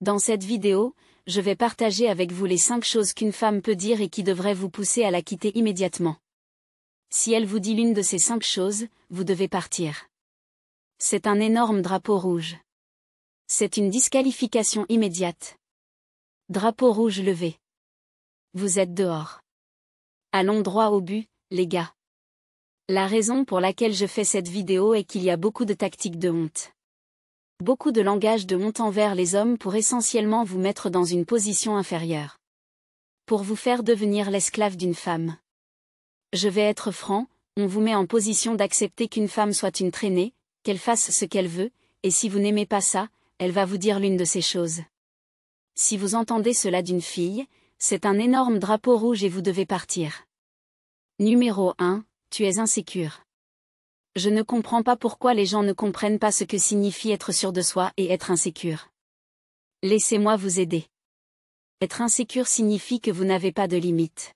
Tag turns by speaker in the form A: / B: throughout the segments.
A: Dans cette vidéo, je vais partager avec vous les 5 choses qu'une femme peut dire et qui devraient vous pousser à la quitter immédiatement. Si elle vous dit l'une de ces 5 choses, vous devez partir. C'est un énorme drapeau rouge. C'est une disqualification immédiate. Drapeau rouge levé. Vous êtes dehors. Allons droit au but, les gars. La raison pour laquelle je fais cette vidéo est qu'il y a beaucoup de tactiques de honte. Beaucoup de langage de honte envers les hommes pour essentiellement vous mettre dans une position inférieure. Pour vous faire devenir l'esclave d'une femme. Je vais être franc, on vous met en position d'accepter qu'une femme soit une traînée, qu'elle fasse ce qu'elle veut, et si vous n'aimez pas ça, elle va vous dire l'une de ces choses. Si vous entendez cela d'une fille, c'est un énorme drapeau rouge et vous devez partir. Numéro 1, tu es insécure. Je ne comprends pas pourquoi les gens ne comprennent pas ce que signifie être sûr de soi et être insécure. Laissez-moi vous aider. Être insécure signifie que vous n'avez pas de limites.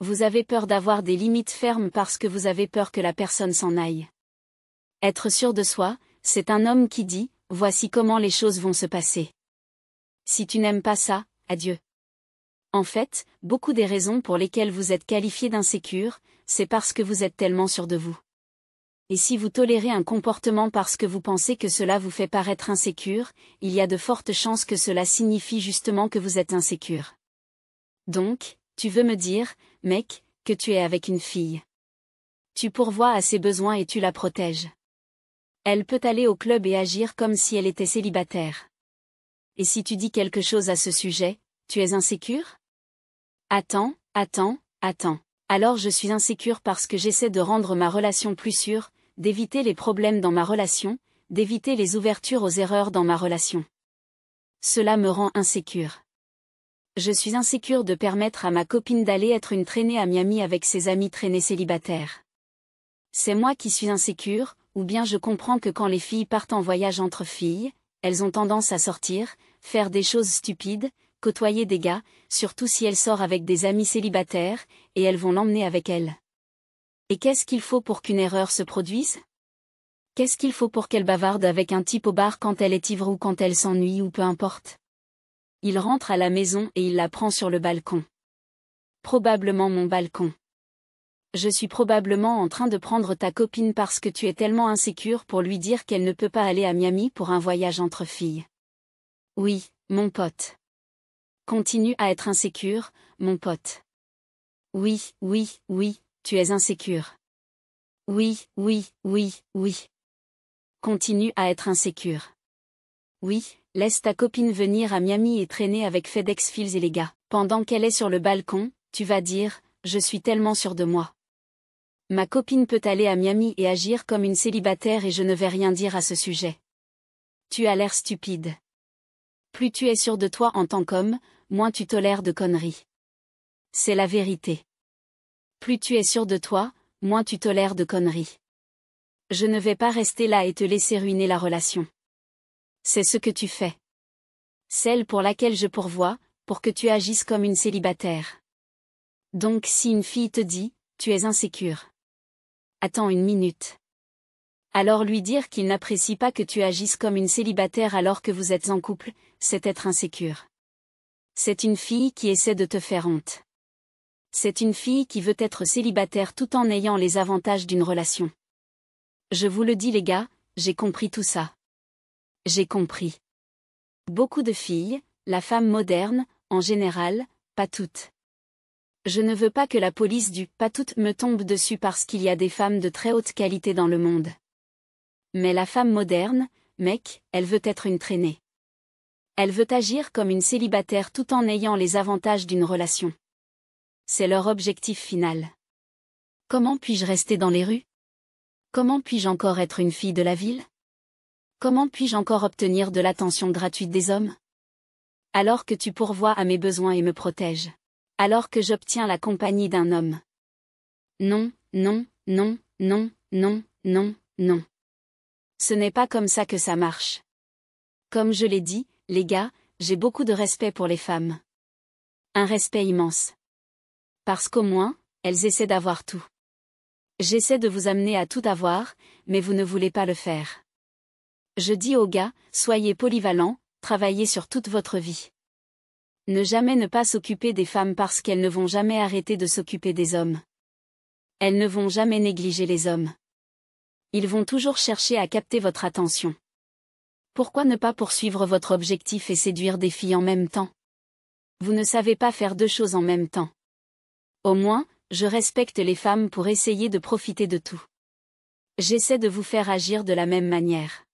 A: Vous avez peur d'avoir des limites fermes parce que vous avez peur que la personne s'en aille. Être sûr de soi, c'est un homme qui dit, voici comment les choses vont se passer. Si tu n'aimes pas ça, adieu. En fait, beaucoup des raisons pour lesquelles vous êtes qualifié d'insécure, c'est parce que vous êtes tellement sûr de vous. Et si vous tolérez un comportement parce que vous pensez que cela vous fait paraître insécure, il y a de fortes chances que cela signifie justement que vous êtes insécure. Donc, tu veux me dire, mec, que tu es avec une fille. Tu pourvois à ses besoins et tu la protèges. Elle peut aller au club et agir comme si elle était célibataire. Et si tu dis quelque chose à ce sujet, tu es insécure? Attends. Alors je suis insécure parce que j'essaie de rendre ma relation plus sûre, d'éviter les problèmes dans ma relation, d'éviter les ouvertures aux erreurs dans ma relation. Cela me rend insécure. Je suis insécure de permettre à ma copine d'aller être une traînée à Miami avec ses amis traînés célibataires. C'est moi qui suis insécure, ou bien je comprends que quand les filles partent en voyage entre filles, elles ont tendance à sortir, faire des choses stupides, côtoyer des gars, surtout si elle sort avec des amis célibataires, et elles vont l'emmener avec elles. Et qu'est-ce qu'il faut pour qu'une erreur se produise? Qu'est-ce qu'il faut pour qu'elle bavarde avec un type au bar quand elle est ivre ou quand elle s'ennuie ou peu importe? Il rentre à la maison et il la prend sur le balcon. Probablement mon balcon. Je suis probablement en train de prendre ta copine parce que tu es tellement insécure pour lui dire qu'elle ne peut pas aller à Miami pour un voyage entre filles. Oui, mon pote. Continue à être insécure, mon pote. Oui, tu es insécure. Oui. Continue à être insécure. Oui, laisse ta copine venir à Miami et traîner avec FedEx Fields et les gars. Pendant qu'elle est sur le balcon, tu vas dire, je suis tellement sûre de moi. Ma copine peut aller à Miami et agir comme une célibataire et je ne vais rien dire à ce sujet. Tu as l'air stupide. Plus tu es sûr de toi en tant qu'homme, moins tu tolères de conneries. C'est la vérité. Plus tu es sûr de toi, moins tu tolères de conneries. Je ne vais pas rester là et te laisser ruiner la relation. C'est ce que tu fais. Celle pour laquelle je pourvois, pour que tu agisses comme une célibataire. Donc si une fille te dit, tu es insécure. Attends une minute. Alors lui dire qu'il n'apprécie pas que tu agisses comme une célibataire alors que vous êtes en couple, c'est être insécure. C'est une fille qui essaie de te faire honte. C'est une fille qui veut être célibataire tout en ayant les avantages d'une relation. Je vous le dis les gars, j'ai compris tout ça. J'ai compris. Beaucoup de filles, la femme moderne, en général, pas toutes. Je ne veux pas que la police du « pas toutes » me tombe dessus parce qu'il y a des femmes de très haute qualité dans le monde. Mais la femme moderne, mec, elle veut être une traînée. Elle veut agir comme une célibataire tout en ayant les avantages d'une relation. C'est leur objectif final. Comment puis-je rester dans les rues? Comment puis-je encore être une fille de la ville? Comment puis-je encore obtenir de l'attention gratuite des hommes? Alors que tu pourvois à mes besoins et me protèges. Alors que j'obtiens la compagnie d'un homme. Non. Ce n'est pas comme ça que ça marche. Comme je l'ai dit, les gars, j'ai beaucoup de respect pour les femmes. Un respect immense. Parce qu'au moins, elles essaient d'avoir tout. J'essaie de vous amener à tout avoir, mais vous ne voulez pas le faire. Je dis aux gars, soyez polyvalents, travailler sur toute votre vie. Ne pas s'occuper des femmes parce qu'elles ne vont jamais arrêter de s'occuper des hommes. Elles ne vont jamais négliger les hommes. Ils vont toujours chercher à capter votre attention. Pourquoi ne pas poursuivre votre objectif et séduire des filles en même temps? Vous ne savez pas faire deux choses en même temps. Au moins, je respecte les femmes pour essayer de profiter de tout. J'essaie de vous faire agir de la même manière.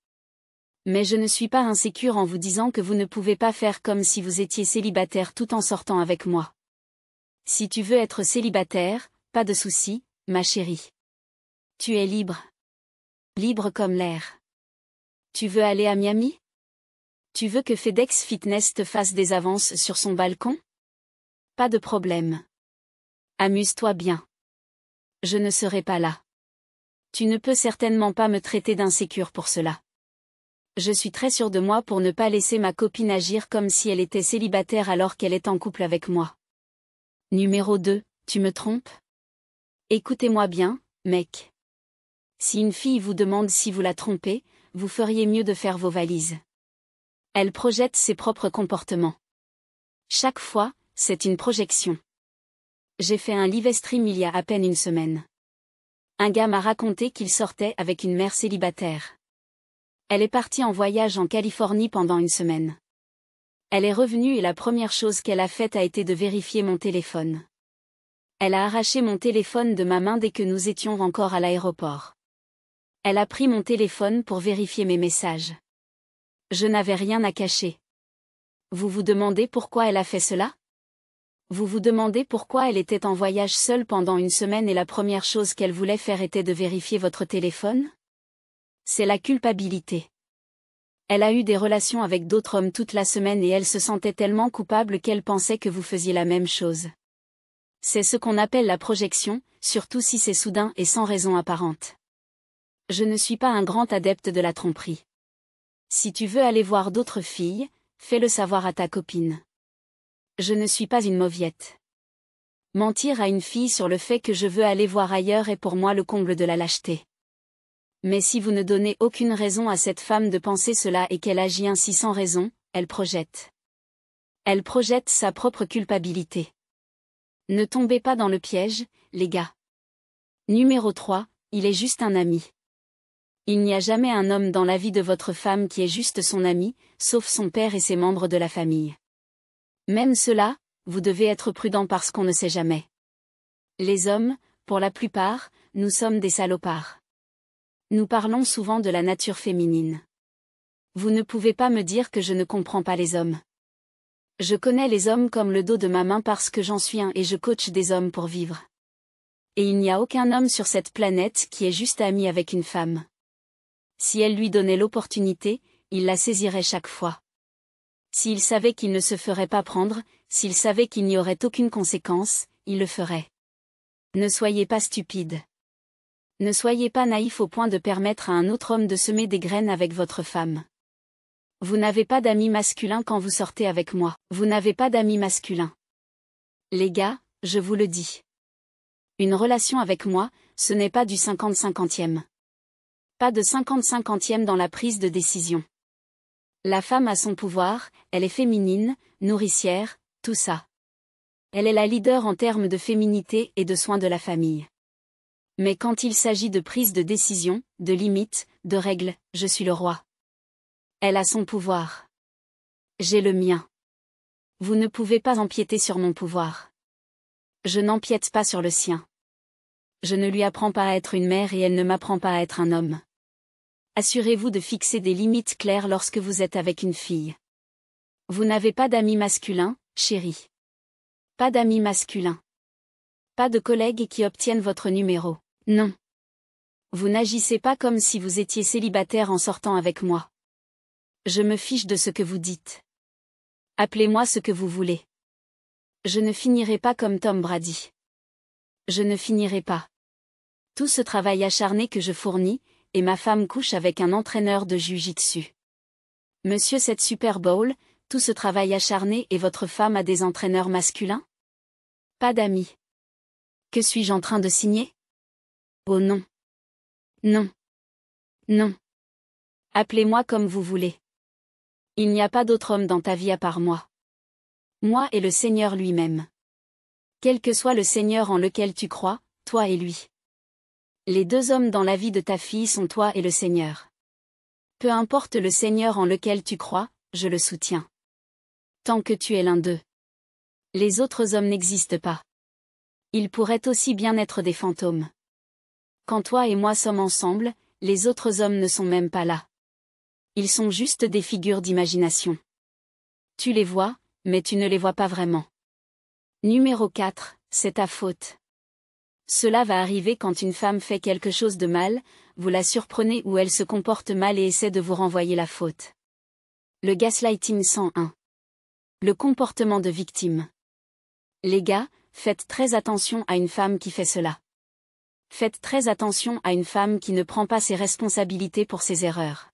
A: Mais je ne suis pas insécure en vous disant que vous ne pouvez pas faire comme si vous étiez célibataire tout en sortant avec moi. Si tu veux être célibataire, pas de souci, ma chérie. Tu es libre. Libre comme l'air. Tu veux aller à Miami? Tu veux que FedEx Fitness te fasse des avances sur son balcon? Pas de problème. Amuse-toi bien. Je ne serai pas là. Tu ne peux certainement pas me traiter d'insécure pour cela. Je suis très sûre de moi pour ne pas laisser ma copine agir comme si elle était célibataire alors qu'elle est en couple avec moi. Numéro 2, tu me trompes? Écoutez-moi bien, mec. Si une fille vous demande si vous la trompez, vous feriez mieux de faire vos valises. Elle projette ses propres comportements. Chaque fois, c'est une projection. J'ai fait un live stream il y a à peine une semaine. Un gars m'a raconté qu'il sortait avec une mère célibataire. Elle est partie en voyage en Californie pendant une semaine. Elle est revenue et la première chose qu'elle a faite a été de vérifier mon téléphone. Elle a arraché mon téléphone de ma main dès que nous étions encore à l'aéroport. Elle a pris mon téléphone pour vérifier mes messages. Je n'avais rien à cacher. Vous vous demandez pourquoi elle a fait cela? Vous vous demandez pourquoi elle était en voyage seule pendant une semaine et la première chose qu'elle voulait faire était de vérifier votre téléphone? C'est la culpabilité. Elle a eu des relations avec d'autres hommes toute la semaine et elle se sentait tellement coupable qu'elle pensait que vous faisiez la même chose. C'est ce qu'on appelle la projection, surtout si c'est soudain et sans raison apparente. Je ne suis pas un grand adepte de la tromperie. Si tu veux aller voir d'autres filles, fais-le savoir à ta copine. Je ne suis pas une mauviette. Mentir à une fille sur le fait que je veux aller voir ailleurs est pour moi le comble de la lâcheté. Mais si vous ne donnez aucune raison à cette femme de penser cela et qu'elle agit ainsi sans raison, elle projette. Elle projette sa propre culpabilité. Ne tombez pas dans le piège, les gars. Numéro 3, il est juste un ami. Il n'y a jamais un homme dans la vie de votre femme qui est juste son ami, sauf son père et ses membres de la famille. Même cela, vous devez être prudent parce qu'on ne sait jamais. Les hommes, pour la plupart, nous sommes des salopards. Nous parlons souvent de la nature féminine. Vous ne pouvez pas me dire que je ne comprends pas les hommes. Je connais les hommes comme le dos de ma main parce que j'en suis un et je coach des hommes pour vivre. Et il n'y a aucun homme sur cette planète qui est juste ami avec une femme. Si elle lui donnait l'opportunité, il la saisirait chaque fois. S'il savait qu'il ne se ferait pas prendre, s'il savait qu'il n'y aurait aucune conséquence, il le ferait. Ne soyez pas stupide. Ne soyez pas naïf au point de permettre à un autre homme de semer des graines avec votre femme. Vous n'avez pas d'amis masculins quand vous sortez avec moi. Vous n'avez pas d'amis masculins. Les gars, je vous le dis. Une relation avec moi, ce n'est pas du 50-50e. Pas de 50-50e dans la prise de décision. La femme a son pouvoir, elle est féminine, nourricière, tout ça. Elle est la leader en termes de féminité et de soins de la famille. Mais quand il s'agit de prise de décision, de limites, de règles, je suis le roi. Elle a son pouvoir. J'ai le mien. Vous ne pouvez pas empiéter sur mon pouvoir. Je n'empiète pas sur le sien. Je ne lui apprends pas à être une mère et elle ne m'apprend pas à être un homme. Assurez-vous de fixer des limites claires lorsque vous êtes avec une fille. Vous n'avez pas d'amis masculins, chérie. Pas d'amis masculins. Pas de collègues qui obtiennent votre numéro. Non. Vous n'agissez pas comme si vous étiez célibataire en sortant avec moi. Je me fiche de ce que vous dites. Appelez-moi ce que vous voulez. Je ne finirai pas comme Tom Brady. Je ne finirai pas. Tout ce travail acharné que je fournis, et ma femme couche avec un entraîneur de jiu-jitsu. Monsieur cette Super Bowl, tout ce travail acharné et votre femme a des entraîneurs masculins? Pas d'amis. Que suis-je en train de signer? Oh non. Non. Non. Appelez-moi comme vous voulez. Il n'y a pas d'autre homme dans ta vie à part moi. Moi et le Seigneur lui-même. Quel que soit le Seigneur en lequel tu crois, toi et lui. Les deux hommes dans la vie de ta fille sont toi et le Seigneur. Peu importe le Seigneur en lequel tu crois, je le soutiens. Tant que tu es l'un d'eux. Les autres hommes n'existent pas. Ils pourraient aussi bien être des fantômes. Quand toi et moi sommes ensemble, les autres hommes ne sont même pas là. Ils sont juste des figures d'imagination. Tu les vois, mais tu ne les vois pas vraiment. Numéro 4, c'est ta faute. Cela va arriver quand une femme fait quelque chose de mal, vous la surprenez ou elle se comporte mal et essaie de vous renvoyer la faute. Le gaslighting 101. Le comportement de victime. Les gars, faites très attention à une femme qui fait cela. Faites très attention à une femme qui ne prend pas ses responsabilités pour ses erreurs.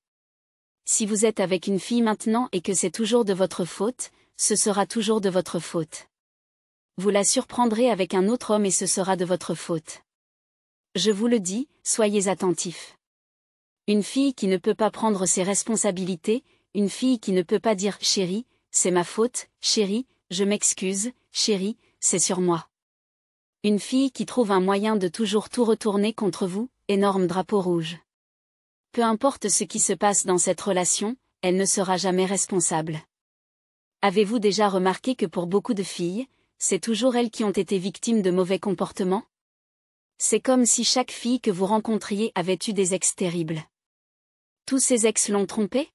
A: Si vous êtes avec une fille maintenant et que c'est toujours de votre faute, ce sera toujours de votre faute. Vous la surprendrez avec un autre homme et ce sera de votre faute. Je vous le dis, soyez attentifs. Une fille qui ne peut pas prendre ses responsabilités, une fille qui ne peut pas dire « Chérie, c'est ma faute, chérie, je m'excuse, chérie, c'est sur moi ». Une fille qui trouve un moyen de toujours tout retourner contre vous, énorme drapeau rouge. Peu importe ce qui se passe dans cette relation, elle ne sera jamais responsable. Avez-vous déjà remarqué que pour beaucoup de filles, c'est toujours elles qui ont été victimes de mauvais comportements? C'est comme si chaque fille que vous rencontriez avait eu des ex terribles. Tous ces ex l'ont trompée?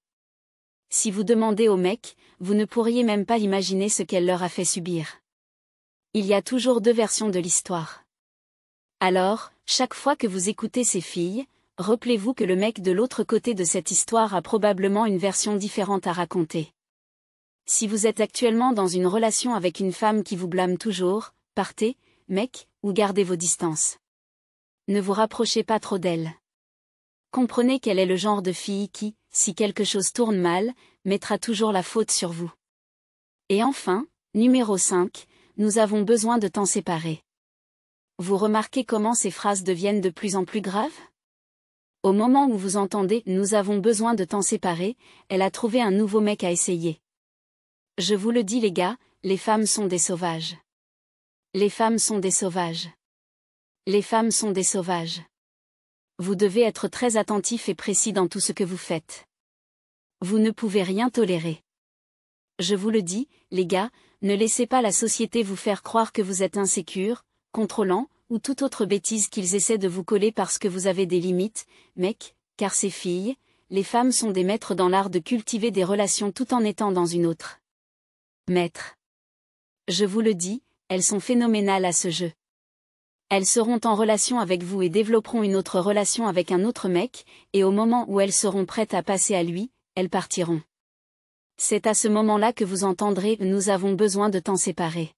A: Si vous demandez aux mecs, vous ne pourriez même pas imaginer ce qu'elle leur a fait subir. Il y a toujours deux versions de l'histoire. Alors, chaque fois que vous écoutez ces filles, rappelez-vous que le mec de l'autre côté de cette histoire a probablement une version différente à raconter. Si vous êtes actuellement dans une relation avec une femme qui vous blâme toujours, partez, mec, ou gardez vos distances. Ne vous rapprochez pas trop d'elle. Comprenez qu'elle est le genre de fille qui, si quelque chose tourne mal, mettra toujours la faute sur vous. Et enfin, numéro 5, nous avons besoin de temps séparés. Vous remarquez comment ces phrases deviennent de plus en plus graves? Au moment où vous entendez « nous avons besoin de temps séparés », elle a trouvé un nouveau mec à essayer. Je vous le dis les gars, les femmes sont des sauvages. Les femmes sont des sauvages. Les femmes sont des sauvages. Vous devez être très attentif et précis dans tout ce que vous faites. Vous ne pouvez rien tolérer. Je vous le dis, les gars, ne laissez pas la société vous faire croire que vous êtes insécure, contrôlant, ou toute autre bêtise qu'ils essaient de vous coller parce que vous avez des limites, mec, car ces filles, les femmes sont des maîtres dans l'art de cultiver des relations tout en étant dans une autre. Maîtres. Je vous le dis, elles sont phénoménales à ce jeu. Elles seront en relation avec vous et développeront une autre relation avec un autre mec, et au moment où elles seront prêtes à passer à lui, elles partiront. C'est à ce moment-là que vous entendrez « nous avons besoin de temps séparés ».